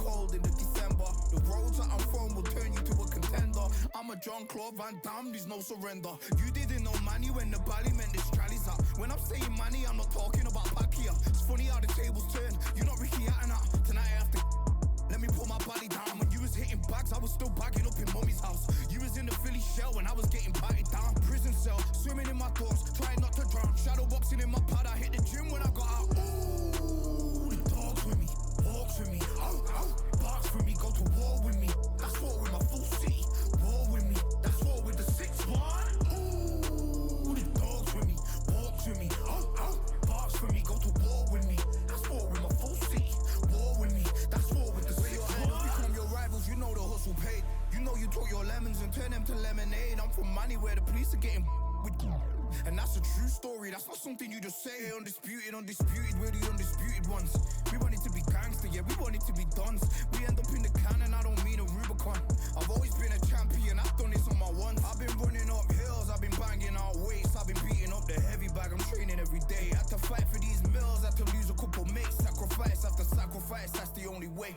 cold in the December. The roads that I'm from will turn you to a contender. I'm a Jean-Claude Van Damme, there's no surrender. You didn't know money when the bally meant this trallies up. When I'm saying money, I'm not talking about Pacquiao. It's funny how the tables turn. You're not Ricky Hatton. Tonight I have to let me put my body down. When you was hitting bags, I was still bagging up in mommy's house. You was in the Philly shell when I was getting batted down. Prison cell, swimming in my thoughts, trying not to drown. Shadow boxing in my pad, I hit the gym when I got out. Ooh, the dogs with me, walks with me. Oh, barks with me, go to war with me. That's war with my full city. War with me, that's war with the 6-1. Ooh, the dogs with me, walks with me. Oh, barks with me, go to war with me. That's war with my full city. War with me, that's war with the 6-1. Become your rivals, you know the hustle paid. You know you took your lemons and turn them to lemonade. I'm from money where the police are getting with you. And that's a true story, that's not something you just say. Undisputed, we're the undisputed ones. We want it to be gangster, yeah, we want it to be dons. We end up in the can and I don't mean a Rubicon. I've always been a champion, I've done this on my ones. I've been running up hills, I've been banging out weights. I've been beating up the heavy bag, I'm training every day. Had to fight for these mills, had to lose a couple mates. Sacrifice after sacrifice, that's the only way.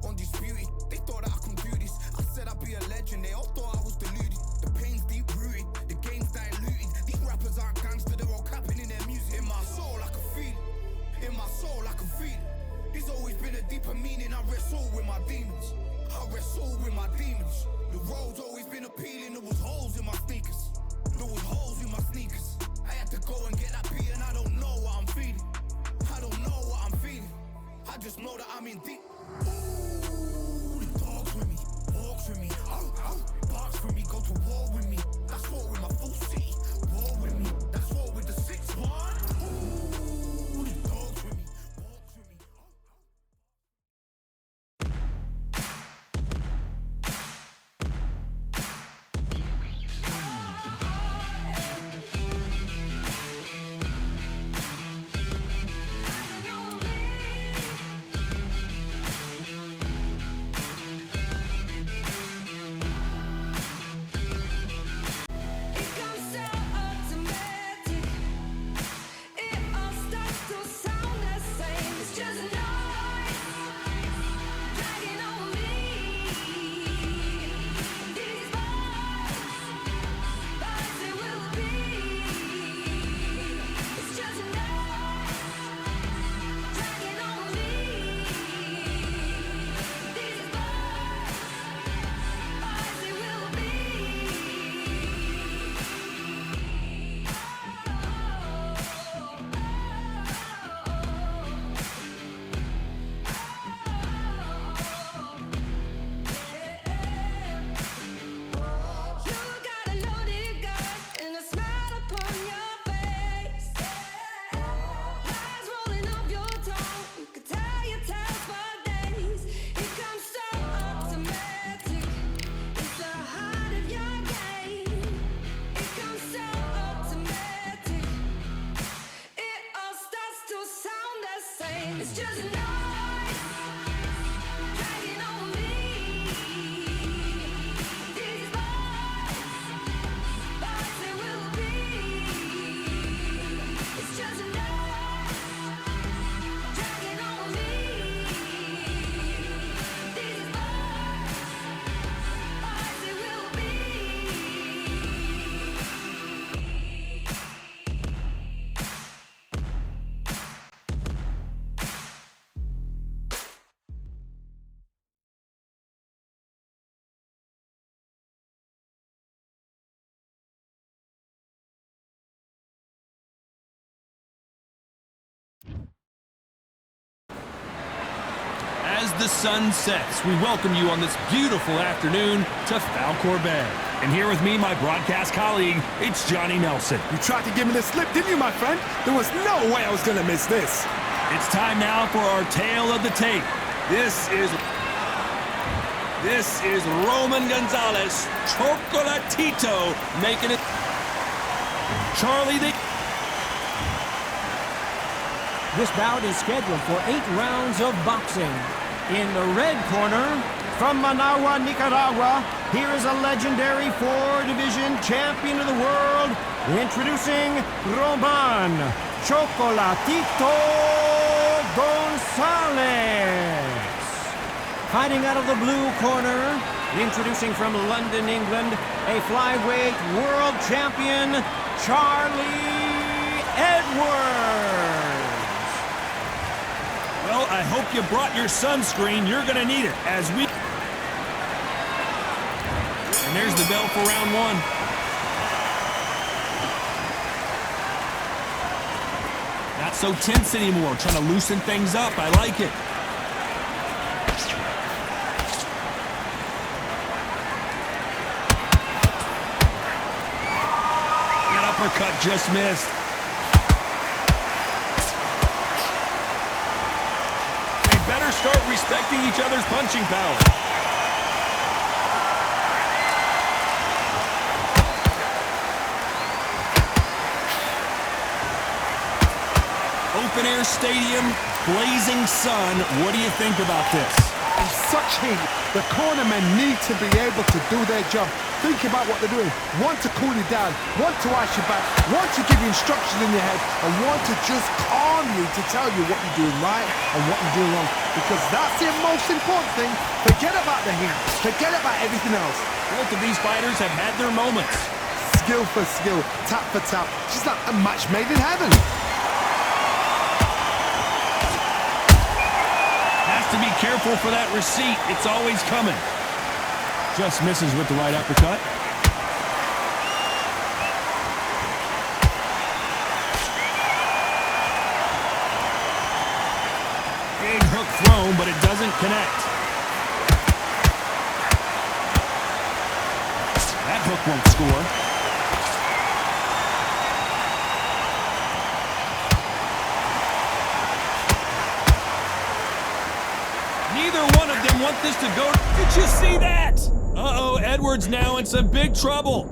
Undisputed, they thought that I could do this. I said I'd be a legend, they all thought I was deluded. The pain's deep rooted, the game's diluted. These rappers aren't gangster, they're all capping in their music. In my soul I can feel it, in my soul I can feel it. There's always been a deeper meaning, I wrestle with my demons. I wrestle with my demons. The road's always been appealing, there was holes in my sneakers. There was holes in my sneakers. I had to go and get that beat and I don't know what I'm feeling. I don't know what I'm feeling. I just know that I'm in deep. Ooh, the dogs with me, walks with me. Oh, barks with me, go to war with me. That's war with my full city. War with me, that's war with the 6-1. Ooh, the dogs with me, walks with me. As the sun sets, we welcome you on this beautiful afternoon to Falkor Bay. And here with me, my broadcast colleague, it's Johnny Nelson. You tried to give me the slip, didn't you, my friend? There was no way I was going to miss this. It's time now for our tale of the tape. This is Roman Gonzalez, Chocolatito, making it. Charlie the... This bout is scheduled for 8 rounds of boxing. In the red corner, from Managua, Nicaragua, here is a legendary 4-division champion of the world, introducing Roman Chocolatito Gonzalez. Fighting out of the blue corner, introducing from London, England, a flyweight world champion, Charlie Edwards. Well, I hope you brought your sunscreen. You're going to need it as we... And there's the bell for round one. Not so tense anymore. Trying to loosen things up. I like it. That uppercut just missed. They better start respecting each other's punching power. Open air stadium, blazing sun. What do you think about this? In such heat, the cornermen need to be able to do their job. Think about what they're doing. One to cool you down, one to ice you back, one to give you instructions in your head, and one to just calm you to tell you what you're doing right and what you're doing wrong. Because that's the most important thing. Forget about the heat. Forget about everything else. Both of these fighters have had their moments. Skill for skill, tap for tap. Just like a match made in heaven. To be careful for that receipt. It's always coming. Just misses with the right uppercut. Big hook thrown, but it doesn't connect. That hook won't score. Neither one of them want this to go. Did you see that? Uh-oh, Edwards now in some big trouble.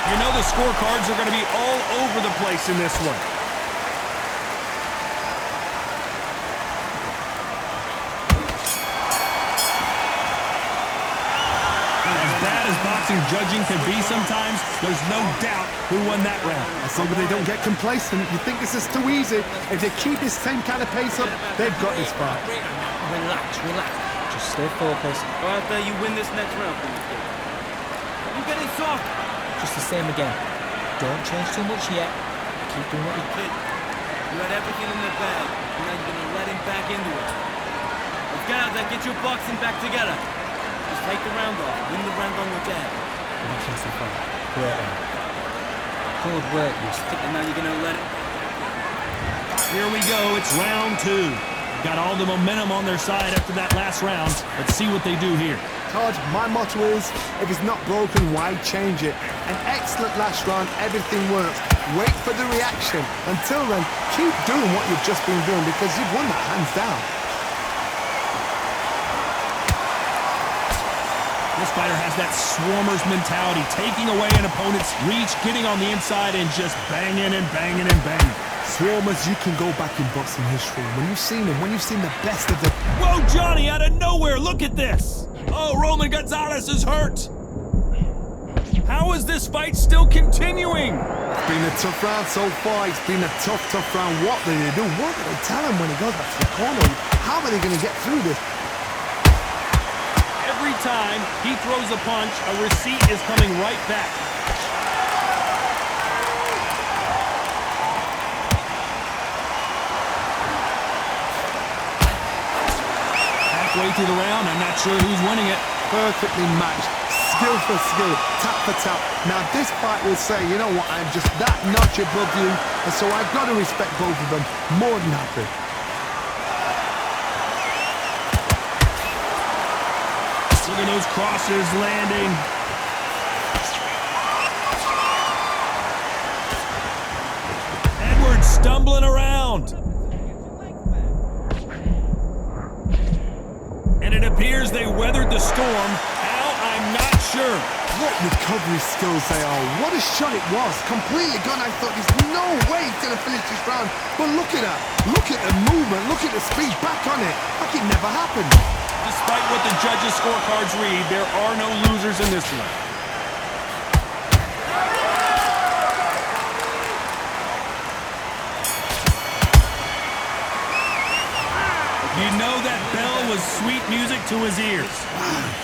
You know the scorecards are going to be all over the place in this one. As bad as boxing judging can be sometimes, there's no doubt who won that round. I say, but they don't get complacent. You think this is too easy. If they keep this same kind of pace up, they've got this far. Relax. Just stay focused. Arthur, you win this next round. You get it soft. Just the same again. Don't change too much yet. Keep doing what you did. You had everything in the bag. Now you're gonna let him back into it. Let's get out there, get your boxing back together. Just take the round off. Win the round on your jab. Great round. Good work, you stick, and now you're gonna let it. Here we go, it's round two. Got all the momentum on their side after that last round. Let's see what they do here. Todd, my motto is, if it's not broken, why change it? An excellent last round, everything works. Wait for the reaction. Until then, keep doing what you've just been doing because you've won that hands down. This fighter has that swarmer's mentality, taking away an opponent's reach, getting on the inside and just banging and banging and banging. Swarmers, you can go back in boxing history. When you've seen them, when you've seen the best of them. Whoa, Johnny, out of nowhere, look at this. Oh, Roman Gonzalez is hurt. How is this fight still continuing? It's been a tough round so far. It's been a tough round. What do they do? What do they tell him when he goes back to the corner? How are they going to get through this? Every time he throws a punch, a receipt is coming right back. Halfway through the round, I'm not sure who's winning it. Perfectly matched. Skill for skill, tap for tap. Now this fight will say, you know what, I'm just that notch above you, and so I've got to respect both of them. More than happy. Look at those crosses landing. Edwards stumbling around. And it appears they weathered the storm. How? I'm not sure. What recovery skills they are. What a shot it was. Completely gone. I thought there's no way he's going to finish this round. But look at that. Look at the movement. Look at the speed. Back on it. Like it never happened. Despite what the judges' scorecards read, there are no losers in this one. music to his ears.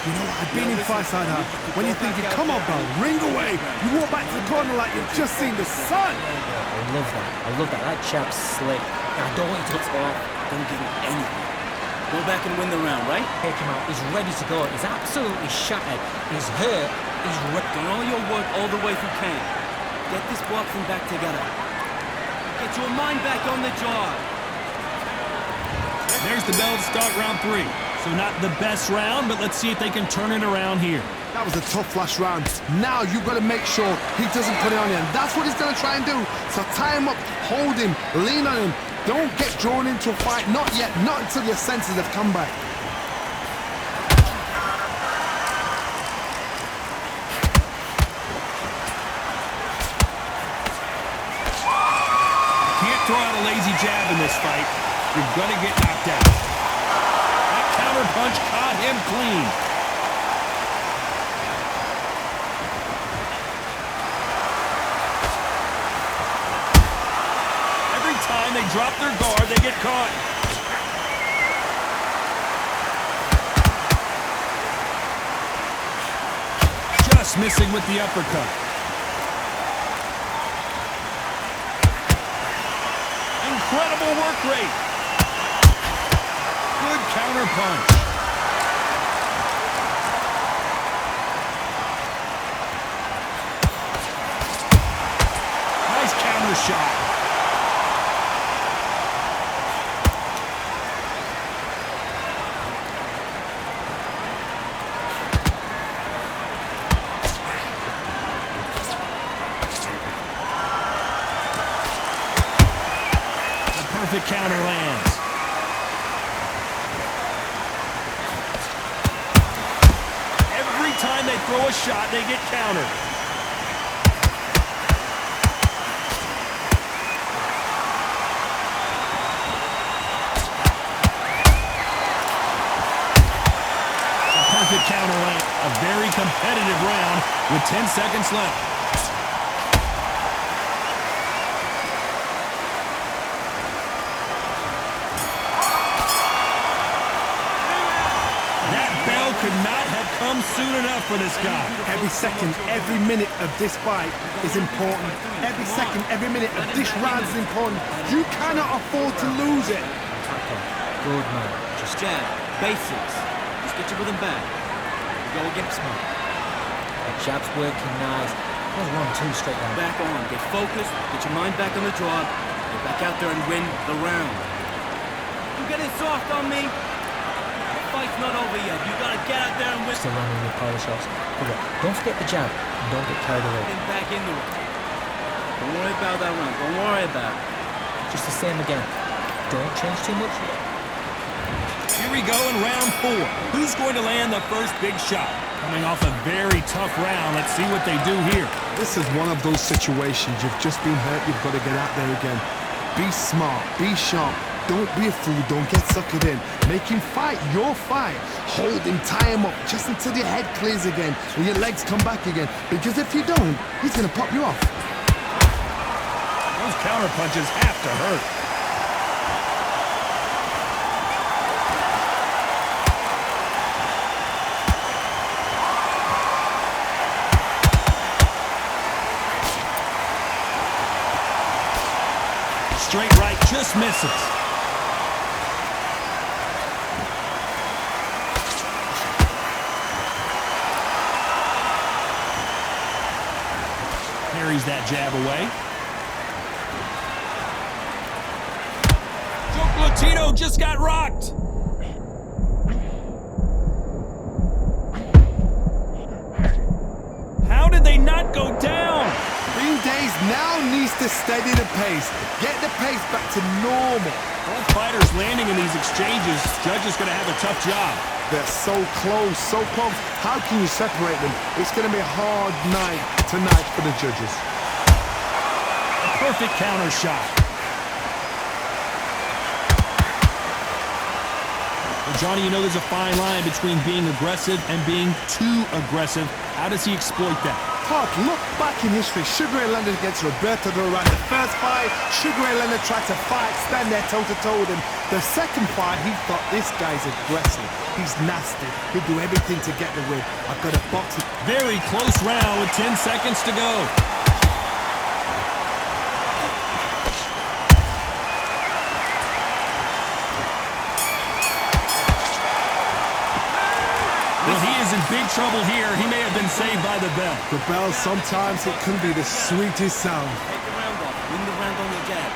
You know, I've been in fights like that. When you're thinking, come on, bro, ring away. You walk back to the corner like you've just seen the sun. I love that. I love that. That chap's slick. I don't want you to touch off. Don't give him anything. Go back and win the round, right? Take him out. He's ready to go. He's absolutely shattered. He's hurt. He's ready. Done all your work all the way through camp. Get this boxing back together. Get your mind back on the job. There's the bell to start round 3. So not the best round, but let's see if they can turn it around here. That was a tough last round. Now you've got to make sure he doesn't put it on you. And that's what he's going to try and do. So tie him up, hold him, lean on him. Don't get drawn into a fight. Not yet. Not until your senses have come back. Can't throw out a lazy jab in this fight. You're going to get knocked out. That counter punch caught him clean. Every time they drop their guard, they get caught. Just missing with the uppercut. Incredible work rate. Good counter punch. Nice counter shot. Perfect counter lands. Every time they throw a shot, they get countered. A perfect counter land. A very competitive round with 10 seconds left. Could not have come soon enough for this guy. Every second, every minute of this fight is important. Every second, every minute of this round is important. You cannot afford to lose it. Good man. Just jab. Basics. Just get your rhythm back. Go against me. The jab's working nice. That was 1-2 straight down. Back on. Get focused. Get your mind back on the job. Get back out there and win the round. You getting soft on me? The fight's not over yet. You gotta get out there and win. Still landing with power shots. Okay. Don't forget the jab and don't get carried away. Get back into it. Don't worry about that round. Don't worry about it. Just the same again. Don't change too much. Here we go in round 4. Who's going to land the first big shot? Coming off a very tough round. Let's see what they do here. This is one of those situations. You've just been hurt. You've got to get out there again. Be smart. Be sharp. Don't be a fool. Don't get suckered in. Make him fight your fight. Hold him, tie him up just until your head clears again and your legs come back again. Because if you don't, he's going to pop you off. Those counter punches have to hurt. Straight right just misses. Carries that jab away. Chocolatito just got rocked. How did they not go down? Green Days now needs to steady the pace. Get the pace back to normal. Both fighters landing in these exchanges. Judge is going to have a tough job. They're so close, so close. How can you separate them? It's going to be a hard night tonight for the judges. A perfect counter shot. Well, Johnny, you know there's a fine line between being aggressive and being too aggressive. How does he exploit that? Todd, look back in history. Sugar Ray Leonard against Roberto Duran. The first fight, Sugar Ray Leonard tried to fight, stand there toe-to-toe with him. The second fight, he thought, this guy's aggressive. He's nasty. He'll do everything to get the win. I've got to box him. Very close round with 10 seconds to go. Well, he is in big trouble here. He may have been saved by the bell. The bell, sometimes it can be the sweetest sound. Take the round off. Win the round on your jab.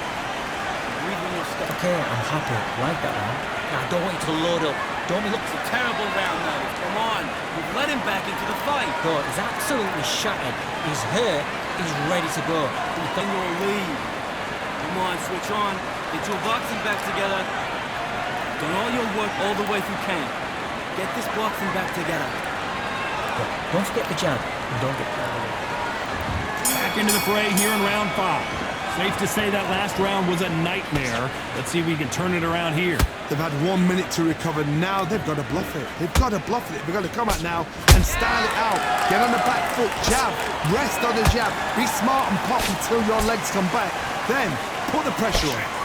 Breathe when you're stuck. Okay, I'm happy. Like that round. Now, I don't want you to load up. Don't be looking. It's a terrible round now. Come on. You've let him back into the fight. God, he's absolutely shattered. He's hurt. He's ready to go. In your lead. Come on, switch on. Get your boxing back together. Done all your work all the way through camp. Get this boxing back together. But don't forget the jab. And don't get carried away. Back into the fray here in round 5. Safe to say that last round was a nightmare. Let's see if we can turn it around here. They've had 1 minute to recover. Now they've got to bluff it. They've got to bluff it. They've got to come out now and style it out. Get on the back foot, jab, rest on the jab. Be smart and pop until your legs come back. Then put the pressure on.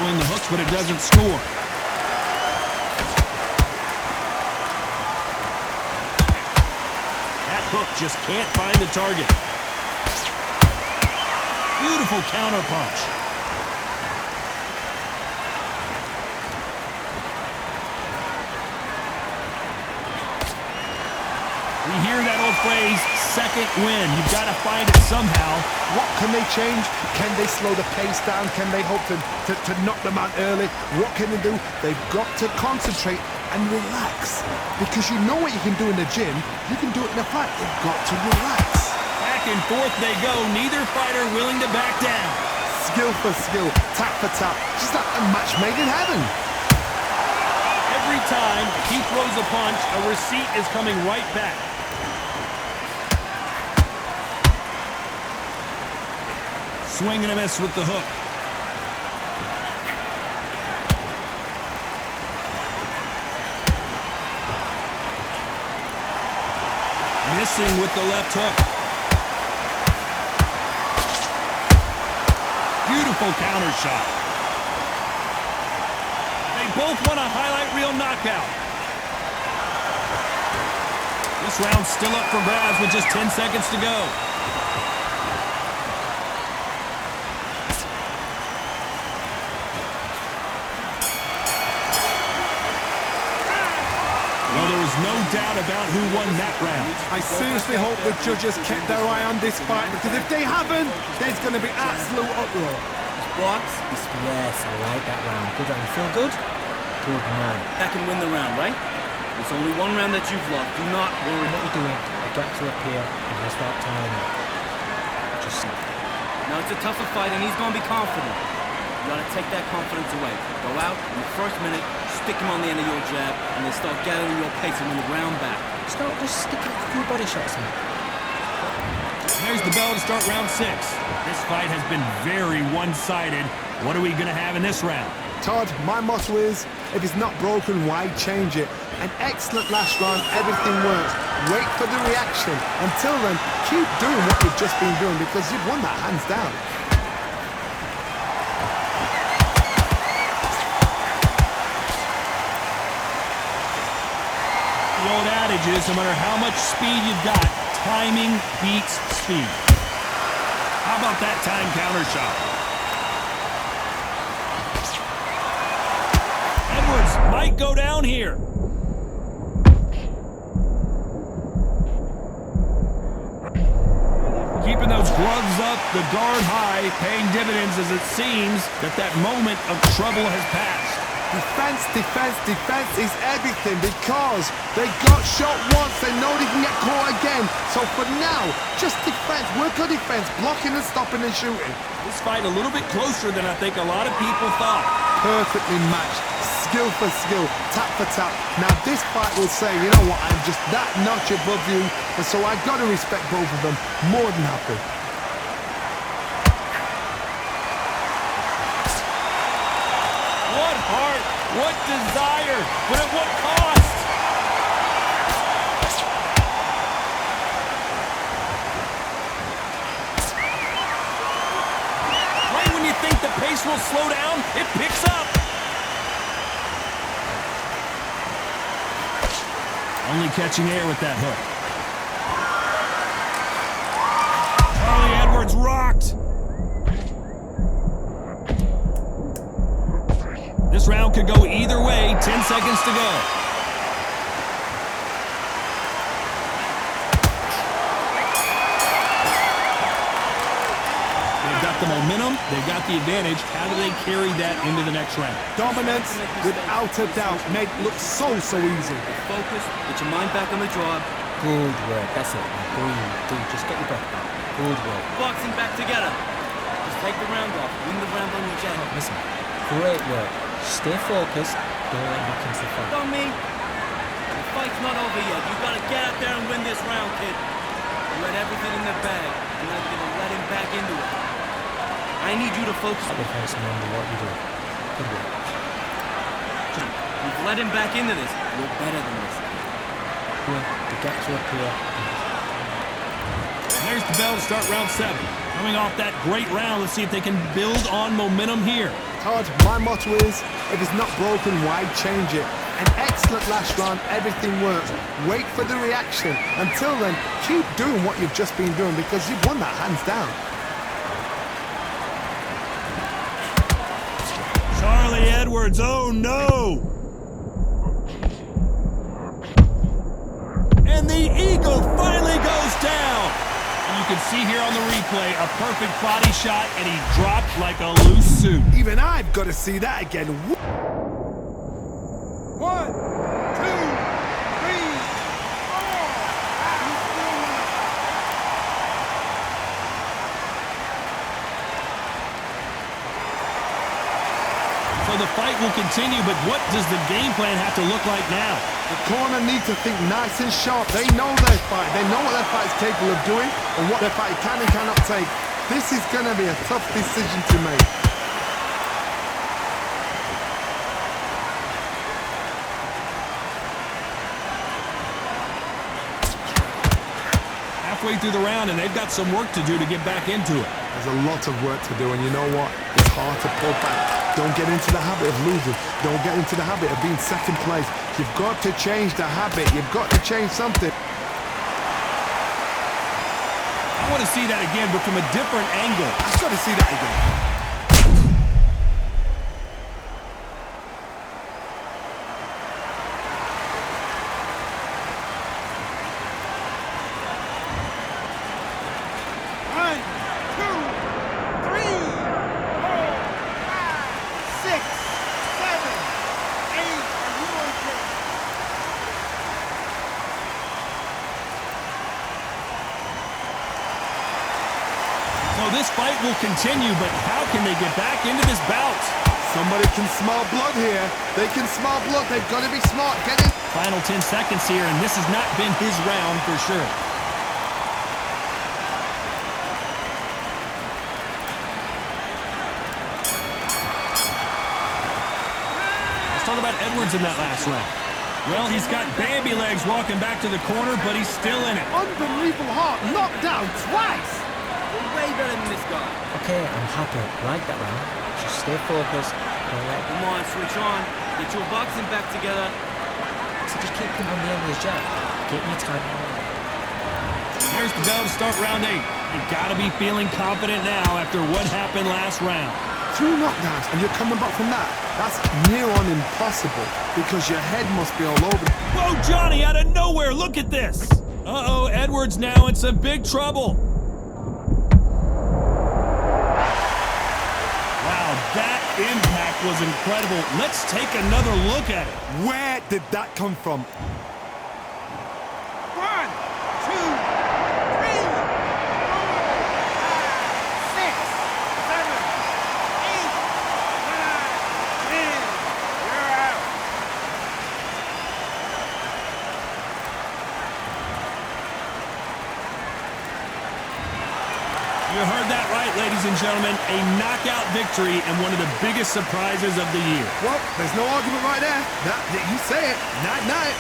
In the hooks, but it doesn't score. That hook just can't find the target. Beautiful counter punch. We hear that old phrase, second win. You've got to find it somehow. What can they change? Can they slow the pace down? Can they hope to knock them out early? What can they do? They've got to concentrate and relax. Because you know what you can do in the gym, you can do it in the fight. They've got to relax. Back and forth they go. Neither fighter willing to back down. Skill for skill, tap for tap. Just like a match made in heaven. Every time he throws a punch, a receipt is coming right back. Swing and a miss with the hook. Missing with the left hook. Beautiful counter shot. They both want a highlight reel knockout. This round's still up for grabs with just 10 seconds to go. Well, there was no doubt about who won that round. I seriously hope the judges kept their eye on this fight, because if they haven't, there's going to be absolute uproar. Box. Yes, I like that round. Good round. You feel good? Good man. That can win the round, right? There's only one round that you've lost. Do not worry. What you're doing, I get to up here and I start timing. Just Now it's a tougher fight and he's going to be confident. You got to take that confidence away. Go out in the first minute, stick him on the end of your jab, and then start gathering your pace and win the round back. start just sticking a few body shots in. There's the bell to start round 6. This fight has been very one-sided. What are we going to have in this round? Todd, my motto is, if it's not broken, why change it? An excellent last round, everything works. Wait for the reaction. Until then, keep doing what you've just been doing, because you've won that hands down. The old adage is, no matter how much speed you've got, timing beats speed. How about that time counter shot? Edwards might go down here. Keeping those gloves up, the guard high, paying dividends as it seems that moment of trouble has passed. Defense, defense, defense is everything, because they got shot once, they know they can get caught again. So for now, just defense, work on defense, blocking and stopping and shooting. This fight a little bit closer than I think a lot of people thought. Perfectly matched, skill for skill, tap for tap. Now this fight will say, you know what, I'm just that notch above you, and so I got to respect both of them more than happy. What What desire, but at what cost? Right when you think the pace will slow down, it picks up. Only catching air with that hook. Charlie Edwards rocked. This round could go either way. 10 seconds to go. They've got the momentum. They've got the advantage. How do they carry that into the next round? Dominance, without a doubt, make look so easy. Focus, get your mind back on the job. Good work. That's it. Breathe. Dude, just get your breath back. Good work. Boxing back together. Just take the round off. Win the round on your jet. Listen, great work. Stay focused. Don't let back into the fight. On me. The fight's not over yet. You gotta get out there and win this round, kid. You had everything in the bag. You're not gonna let him back into it. I need you to focus. Stop the first remember what you do. Good work. You've let him back into this. You're better than this. Here, the gaps are up here. There's the bell to start round 7. Coming off that great round, let's see if they can build on momentum here. Todd, my motto is, if it's not broken, why change it? An excellent last round, everything works. Wait for the reaction. Until then, keep doing what you've just been doing because you've won that hands down. Charlie Edwards, oh no! And the Eagle finally goes down! And you can see here on the replay, a perfect body shot, and he dropped like a loose suit. Even I've got to see that again. 1, 2, 3, 4. So the fight will continue, but what does the game plan have to look like now? The corner need to think nice and sharp. They know their fight. They know what their fight is capable of doing and what their fight can and cannot take. This is going to be a tough decision to make. Halfway through the round, and they've got some work to do to get back into it. There's a lot of work to do, and you know what? It's hard to pull back. Don't get into the habit of losing. Don't get into the habit of being second place. You've got to change the habit. You've got to change something. I want to see that again, but from a different angle. I've got to see that again. This fight will continue, but how can they get back into this bout? Somebody can smell blood here. They can smell blood. They've got to be smart. Get in. Final 10 seconds here, and this has not been his round for sure. Let's talk about Edwards in that last round. Well, he's got Bambi legs walking back to the corner, but he's still in it. Unbelievable heart. Knocked down twice. Way better than this guy. Okay, I'm happy. Like that round. Just stay focused. Don't let Come on, switch on. Get your boxing back together. So just keep him on the end of his jab. Get your time. There's the bell to start round 8. You gotta be feeling confident now after what happened last round. 2 knockdowns, and you're coming back from that. That's near on impossible because your head must be all over. Whoa, Johnny, out of nowhere, look at this. Uh-oh, Edwards now in some big trouble. That impact was incredible. Let's take another look at it. Where did that come from? 1, 2, 3, 4, 5, 6, 7, 8, 9, 10. You're out. You heard that right, ladies and gentlemen. A knockout victory and one of the biggest surprises of the year. Well, there's no argument right there. You say it. Night-night.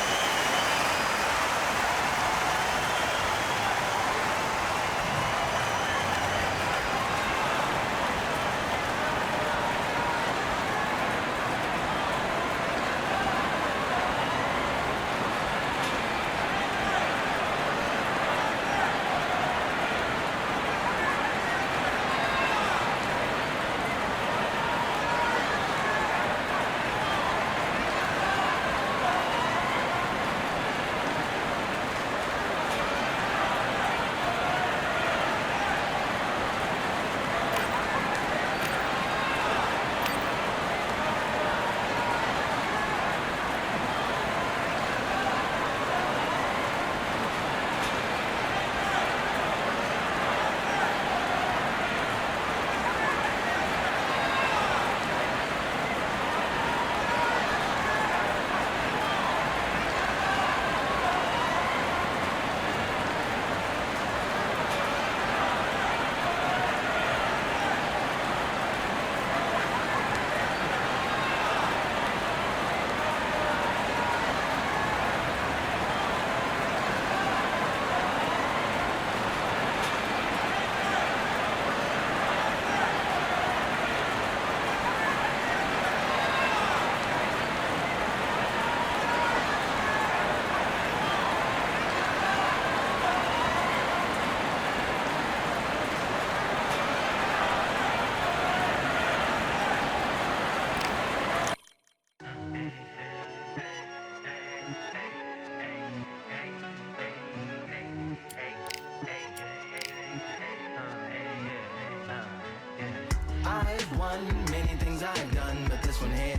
I've won many things I've done, but this one here,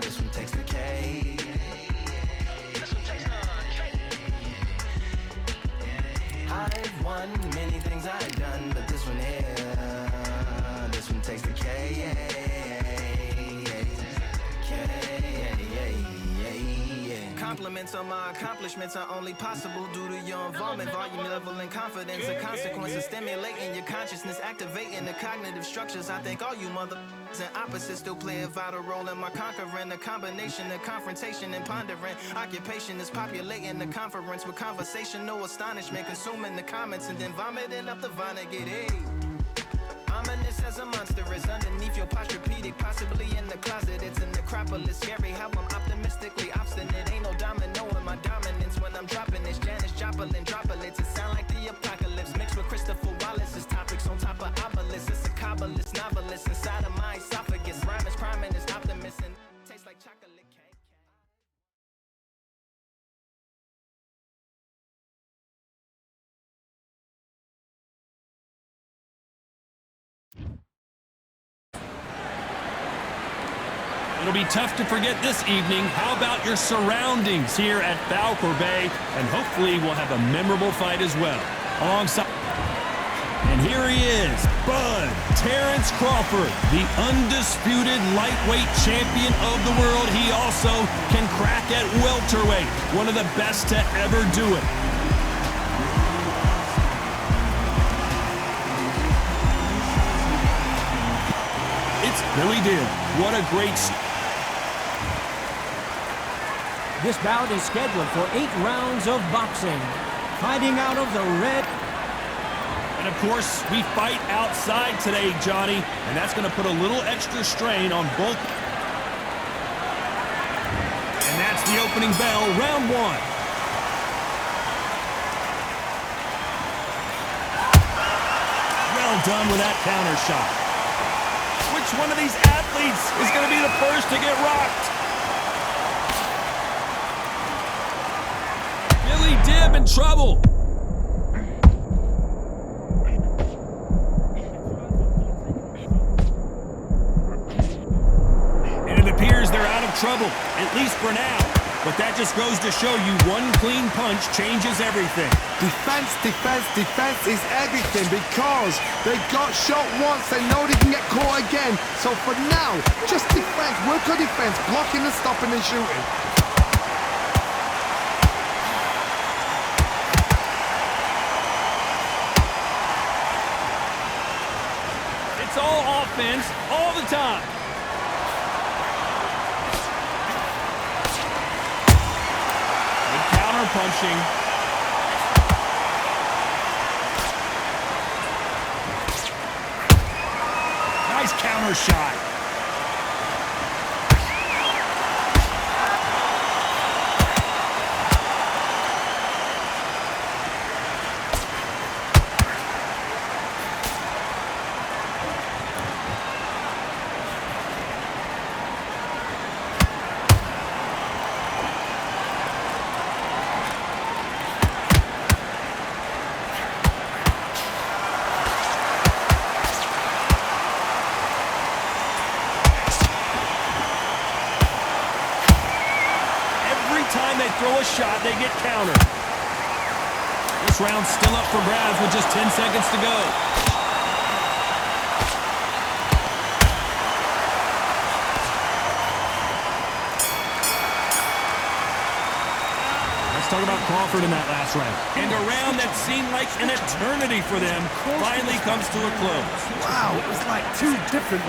this one takes the cake. I've won many things I've done, but this one here, this one takes the cake. Compliments on my accomplishments are only possible due to your involvement, volume, level, and confidence. The consequences stimulating your consciousness, activating the cognitive structures. I think all you mother and opposites still play a vital role in my conquering. The combination of confrontation and pondering. Occupation is populating the conference with conversational astonishment, consuming the comments and then vomiting up the Vonnegut. Hey. Ominous as a monster is underneath your posturepedic, possibly in the closet. It's a necropolis, scary how I'm optimistically obstinate. Ain't no domino in my dominance when I'm dropping this. Janis Joplin droplets, it sound like the apocalypse mixed with Christopher Wallace's topics on top of obelisks. It's a kabbalist novelist inside of my esophagus. Rhyme is priming, is optimist and tastes like chocolate cake. It'll be tough to forget this evening. How about your surroundings here at Falkor Bay? And hopefully we'll have a memorable fight as well. Alongside... And here he is, Bud Terrence Crawford, the undisputed lightweight champion of the world. He also can crack at welterweight, one of the best to ever do it. It's Billy Dib. What a great... This bout is scheduled for 8 rounds of boxing. Fighting out of the red... And of course, we fight outside today, Johnny, and that's going to put a little extra strain on both. And that's the opening bell, round 1. Well done with that counter shot. Which one of these athletes is going to be the first to get rocked? Billy Dib in trouble. And it appears they're out of trouble, at least for now. But that just goes to show you one clean punch changes everything. Defense, defense, defense is everything because they got shot once, they know they can get caught again. So for now, just defense, work on defense, blocking and stopping and shooting. counter-punching. Nice counter shot. Time they throw a shot, they get countered. This round's still up for grabs with just 10 seconds to go. Let's talk about Crawford in that last round. And a round that seemed like an eternity for them finally comes to a close. Wow, it was like two different...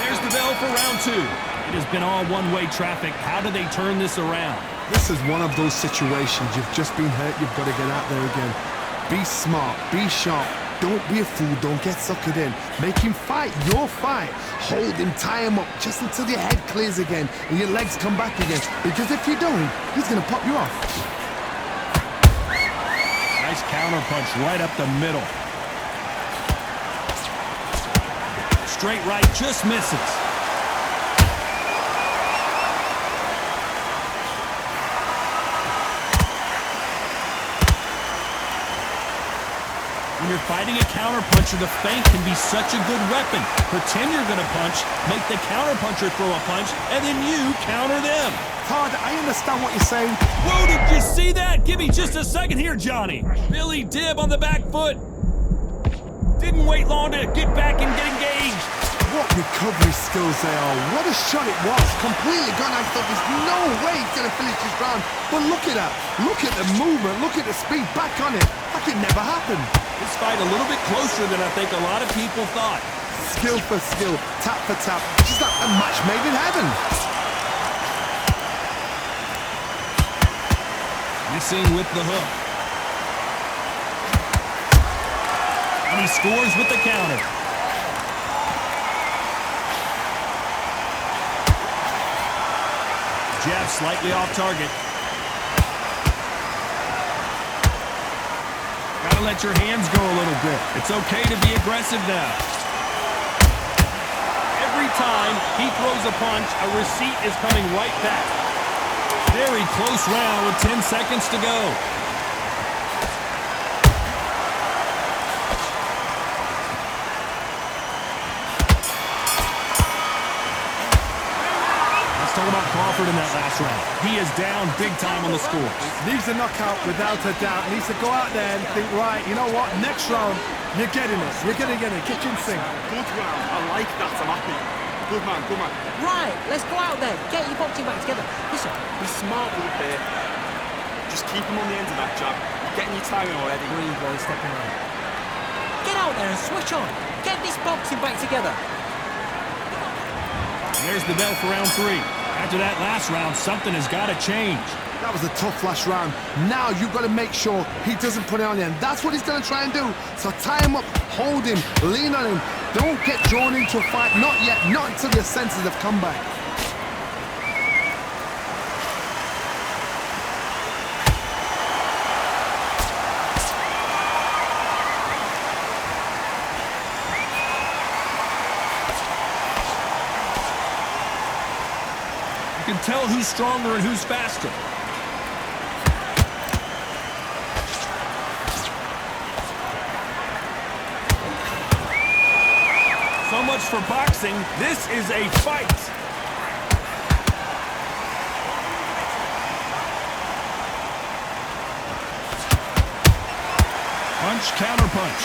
There's the bell for round two. It has been all one-way traffic. How do they turn this around? This is one of those situations. You've just been hurt. You've got to get out there again. Be smart. Be sharp. Don't be a fool. Don't get suckered in. Make him fight your fight. Hold him. Tie him up just until your head clears again and your legs come back again. Because if you don't, he's going to pop you off. Nice counter punch right up the middle. Straight right just misses. When you're fighting a counterpuncher, the feint can be such a good weapon. Pretend you're going to punch, make the counterpuncher throw a punch, and then you counter them. Todd, I understand what you're saying. Whoa, did you see that? Give me just a second here, Johnny. Billy Dibb on the back foot. Didn't wait long to get back and get engaged. What recovery skills they are. What a shot it was. Completely gone. I thought there's no way he's going to finish this round. But look at that. Look at the movement. Look at the speed. Back on it. Like it never happened. This fight a little bit closer than I think a lot of people thought. Skill for skill. Tap for tap. Just like a match made in heaven. Missing with the hook. And he scores with the counter. Jab slightly off target. Gotta let your hands go a little bit. It's okay to be aggressive now. Every time he throws a punch, a receipt is coming right back. Very close round with 10 seconds to go. Talk about Crawford in that last round. He is down big time on the score. Needs a knockout without a doubt. Needs to go out there and think, right, you know what? Next round, you're getting it. You're going to get it. Kitchen sink. Good round. I like that. I'm happy. Good man, good man. Right, let's go out there. Get your boxing back together. Listen. Be smart with the pair. Just keep him on the end of that jab. You're getting your timing already. Breathe while he's stepping around. Get out there and switch on. Get this boxing back together. There's the bell for round three. After that last round, something has got to change. That was a tough last round. Now you've got to make sure he doesn't put it on you. And that's what he's going to try and do. So tie him up, hold him, lean on him. Don't get drawn into a fight. Not yet. Not until your senses have come back. You can tell who's stronger and who's faster. So much for boxing. This is a fight. Punch, counter punch.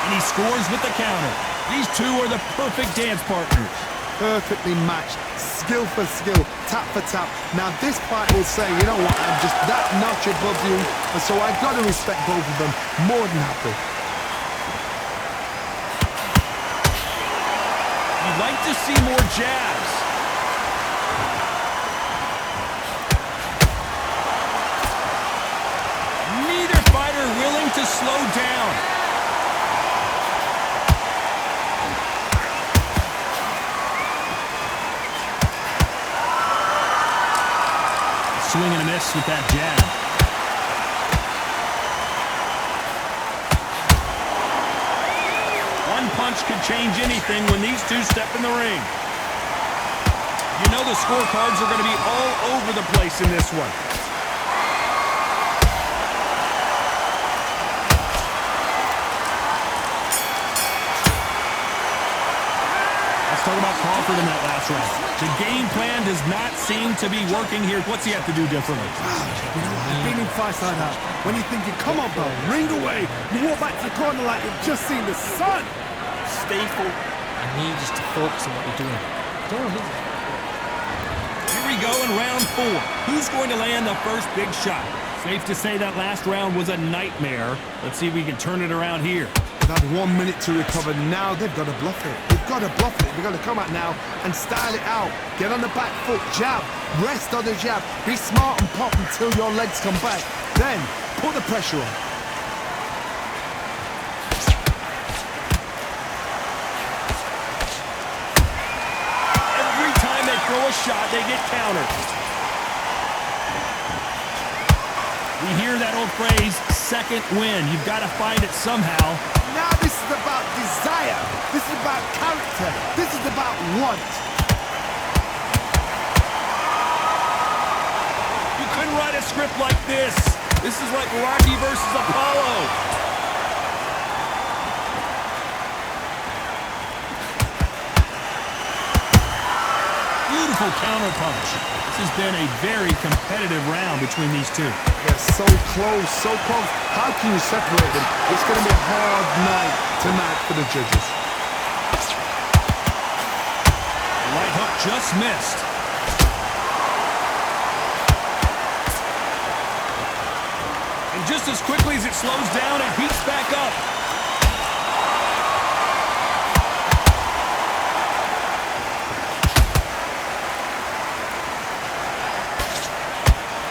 And he scores with the counter. These two are the perfect dance partners. Perfectly matched, skill for skill, tap for tap. Now this fight will say, you know what, I'm just that notch above you, and so I've got to respect both of them more than happy. You'd like like to see more jabs. Neither fighter willing to slow down. Swing and a miss with that jab. One punch could change anything when these two step in the ring. You know the scorecards are going to be all over the place in this one. Let's talk about Crawford in that last round. The game plan does not seem to be working here. What's he have to do differently? You know, I've been in fights like that. When you're thinking, come on, bro, ring away. You walk back to the corner like you've just seen the sun. Stay focused. I need just to focus on what you're doing. Don't lose it. Here we go in round 4. Who's going to land the first big shot? Safe to say that last round was a nightmare. Let's see if we can turn it around here. They've had 1 minute to recover. Now they've got to bluff it. They've got to bluff it. They've got to come out now and style it out. Get on the back foot, jab, rest on the jab. Be smart and pop until your legs come back. Then put the pressure on. Every time they throw a shot, they get countered. We hear that old phrase, second win. You've got to find it somehow. Now this is about desire. This is about character. This is about want. You couldn't write a script like this. This is like Rocky versus Apollo. Beautiful counter punch. This has been a very competitive round between these two. They're so close, so close. How can you separate them? It's going to be a hard night tonight for the judges. Right hook just missed. And just as quickly as it slows down, it heats back up.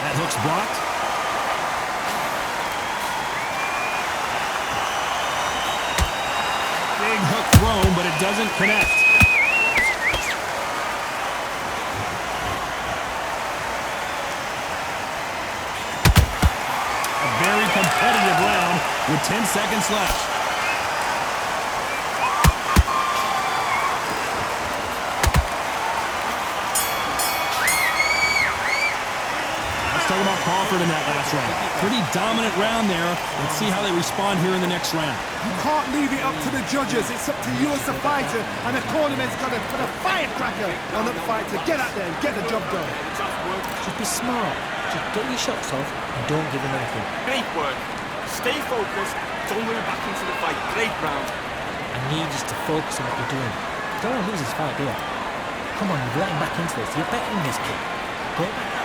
That hook's blocked. Big hook thrown, but it doesn't connect. A very competitive round with 10 seconds left. Talk about Crawford in that last round. Pretty dominant round there. Let's see how they respond here in the next round. You can't leave it up to the judges. It's up to you as a fighter, and the cornerman's got to put a firecracker on the fighter. Get out there and get the job done. Just be smart. Just get your shots off and don't give them anything. Great work. Stay focused. Don't go back into the fight. Great round. I need you to focus on what you're doing. Don't want to lose this fight, do you? Come on, you've let him back into this. You're better than this kid. Go back.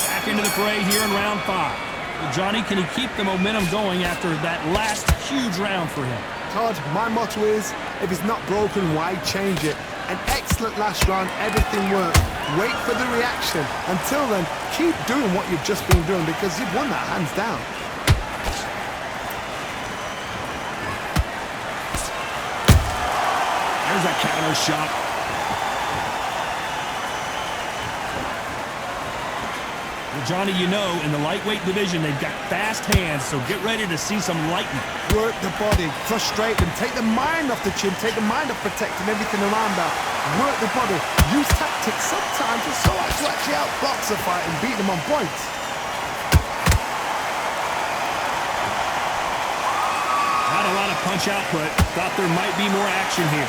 Back into the fray here in round 5. Well, Johnny, can he keep the momentum going after that last huge round for him? Todd, my motto is, if it's not broken, why change it? An excellent last round, everything worked. Wait for the reaction. Until then, keep doing what you've just been doing because you've won that hands down. There's a counter shot. Well, Johnny, you know, in the lightweight division, they've got fast hands, so get ready to see some lightning. Work the body, frustrate them, take the mind off the chin, take the mind off protecting everything around that. Work the body, use tactics sometimes just so as to actually outbox a fight and beat them on points. Not a lot of punch output. Thought there might be more action here.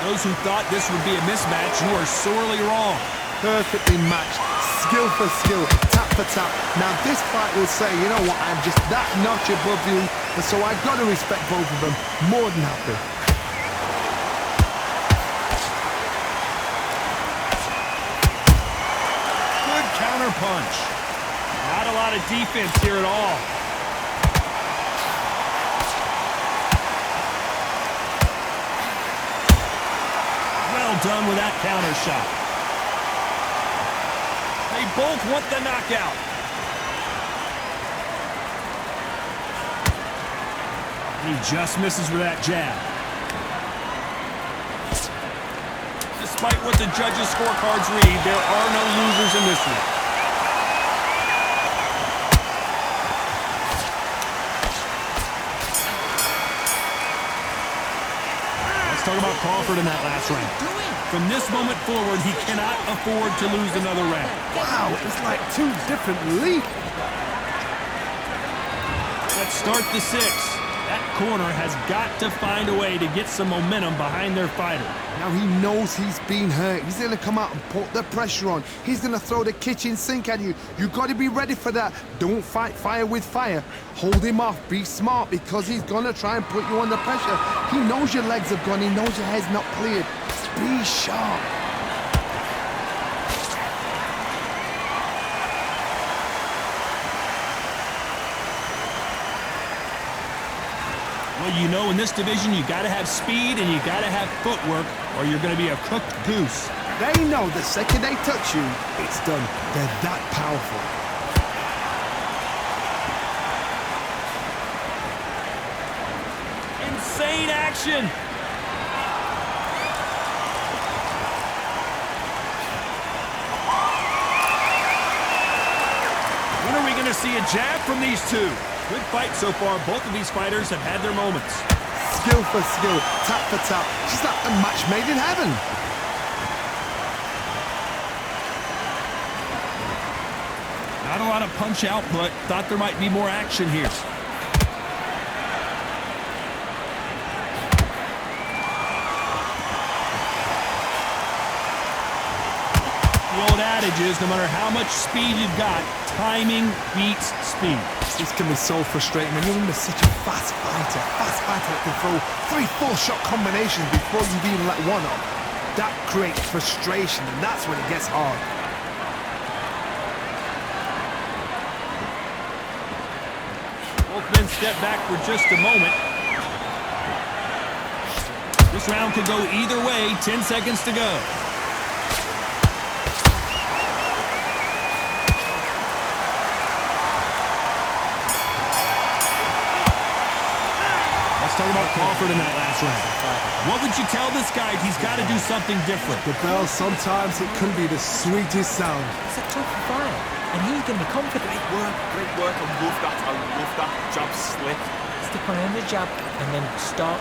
Those who thought this would be a mismatch, you are sorely wrong. Perfectly matched, skill for skill, tap for tap. Now this fight will say, you know what, I'm just that notch above you, and so I've got to respect both of them more than happy. Good counter punch. Not a lot of defense here at all. Well done with that counter shot. They both want the knockout. He just misses with that jab. Despite what the judges' scorecards read, there are no losers in this one. Let's talk about Crawford in that last round. From this moment forward, he cannot afford to lose another round. Wow, it's like two different leagues. Let's start the sixth. That corner has got to find a way to get some momentum behind their fighter. Now he knows he's been hurt. He's going to come out and put the pressure on. He's going to throw the kitchen sink at you. You got to be ready for that. Don't fight fire with fire. Hold him off. Be smart because he's going to try and put you under pressure. He knows your legs have gone. He knows your head's not cleared. Be sharp. Well, you know, in this division, you got to have speed and you got to have footwork, or you're going to be a cooked goose. They know the second they touch you, it's done. They're that powerful. Insane action. When are we going to see a jab from these two? Good fight so far. Both of these fighters have had their moments. Skill for skill, tap for tap. Just like a match made in heaven. Not a lot of punch output. Thought there might be more action here. The old adage is, no matter how much speed you've got, timing beats speed. This can be so frustrating when you're under such a fast fighter that can throw 3-4 shot combinations before you've even let one up. That creates frustration, and that's when it gets hard. Both men step back for just a moment. This round could go either way. 10 seconds to go. Talk about Crawford in that last round. What would you tell this guy? He's got to do something different. The bell, sometimes it can be the sweetest sound. It's a tough fight, and he's going to be confident. Great work. I love that jab slip. Stick on the jab and then start.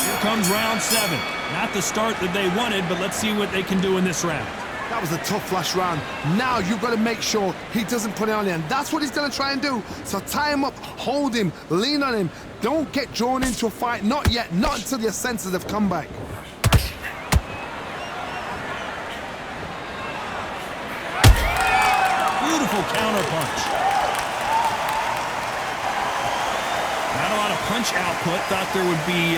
Here comes round 7. Not the start that they wanted, but let's see what they can do in this round. That was a tough last round. Now you've got to make sure he doesn't put it on you, and that's what he's going to try and do. So tie him up, hold him, lean on him. Don't get drawn into a fight. Not yet. Not until your senses have come back. Beautiful counter punch. Not a lot of punch output. Thought there would be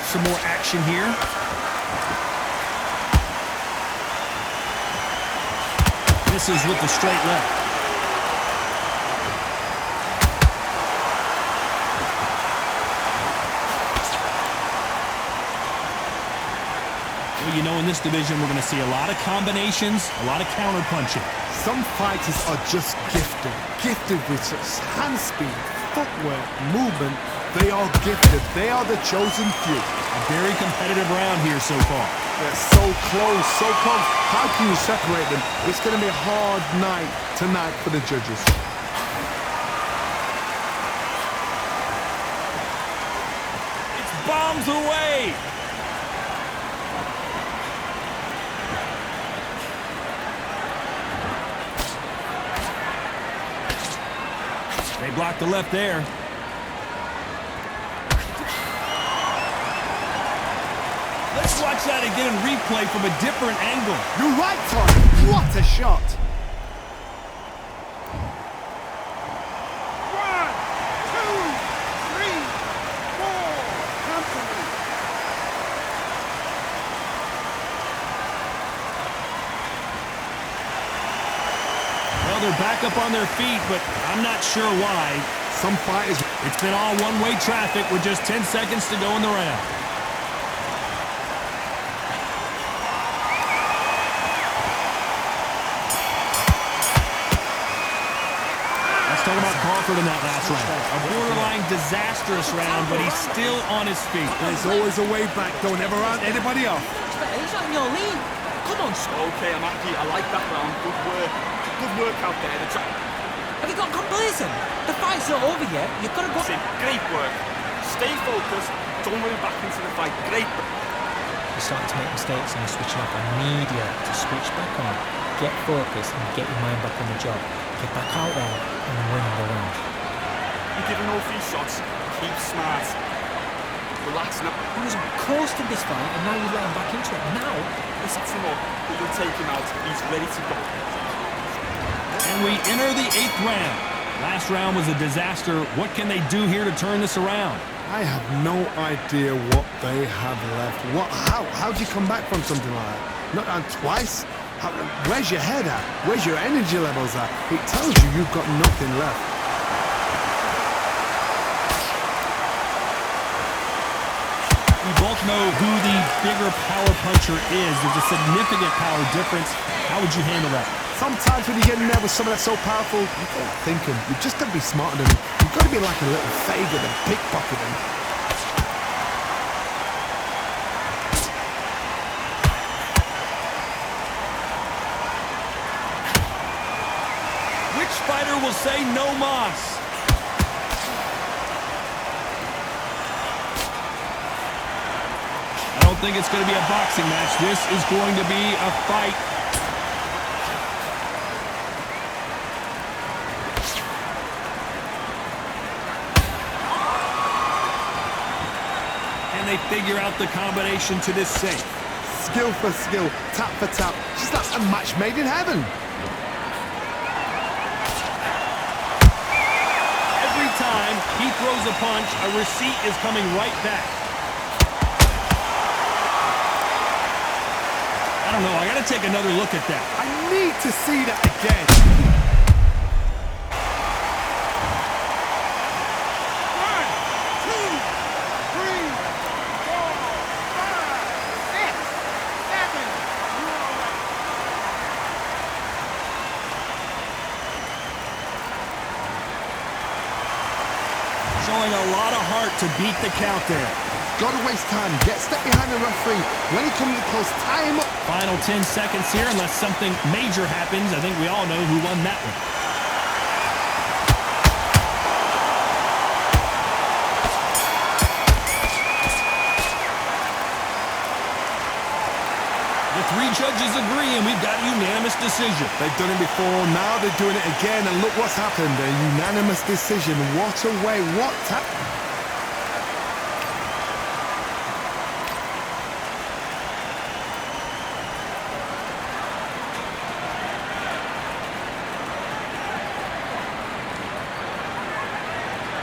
some more action here. Misses with the straight left. Well, you know, in this division, we're going to see a lot of combinations, a lot of counter punching. Some fighters are just gifted with such hand speed, footwork, movement. They are gifted. They are the chosen few. A very competitive round here so far. They're so close, so close. How can you separate them? It's going to be a hard night tonight for the judges. It's bombs away. They blocked the left there. Let's watch that again in replay from a different angle. You're right, Tom. What a shot. One, two, three, four. Company. Well, Well, they're back up on their feet, but I'm not sure why. Some fighters... It's been all one-way traffic with just 10 seconds to go in the round. Let's talk about Crawford in that last round. A borderline disastrous round, but he's still on his feet. There's always a way back. Don't ever round anybody off. He's not in your league. Come on, Okay, I'm happy. I like that round. Good work. Good work out there. have you got complacent? The fight's not over yet. You've got to go... Great work. Stay focused. Don't worry back into the fight. Great. You're starting to make mistakes and you're switching off. I need you to switch back on. Get focused and get your mind back on the job. Get back out there and win the round. You're giving all 3 shots. Keep smart. Relax now. He was coasting this fight and now you let him back into it. Now, It's him up. You'll take him out. He's ready to go. And we enter the 8th round. Last round was a disaster. What can they do here to turn this around? I have no idea what they have left. How do you come back from something like that? Not down twice? Where's your head at? Where's your energy levels at? It tells you you've got nothing left. We both know who the bigger power puncher is. There's a significant power difference. How would you handle that? Sometimes when you get in there with someone that's so powerful, you've got to think him. You've just got to be smarter than him. You've got to be like a little Fagan and pickpocket him. Which fighter will say no mas? I don't think it's going to be a boxing match. This is going to be a fight. And they figure out the combination to this safe. Skill for skill, tap for tap. She's like a match made in heaven. Every time he throws a punch, a receipt is coming right back. I don't know, I gotta take another look at that. I need to see that again. 1, 2, 3, 4, 5, 6, 7. Showing a lot of heart to beat the count there. Got to waste time. Get step behind the referee. When he comes close, tie him up. Final 10 seconds here, unless something major happens. I think we all know who won that one. The 3 judges agree, and we've got a unanimous decision. They've done it before, now they're doing it again, and look what's happened. A unanimous decision. What a way. What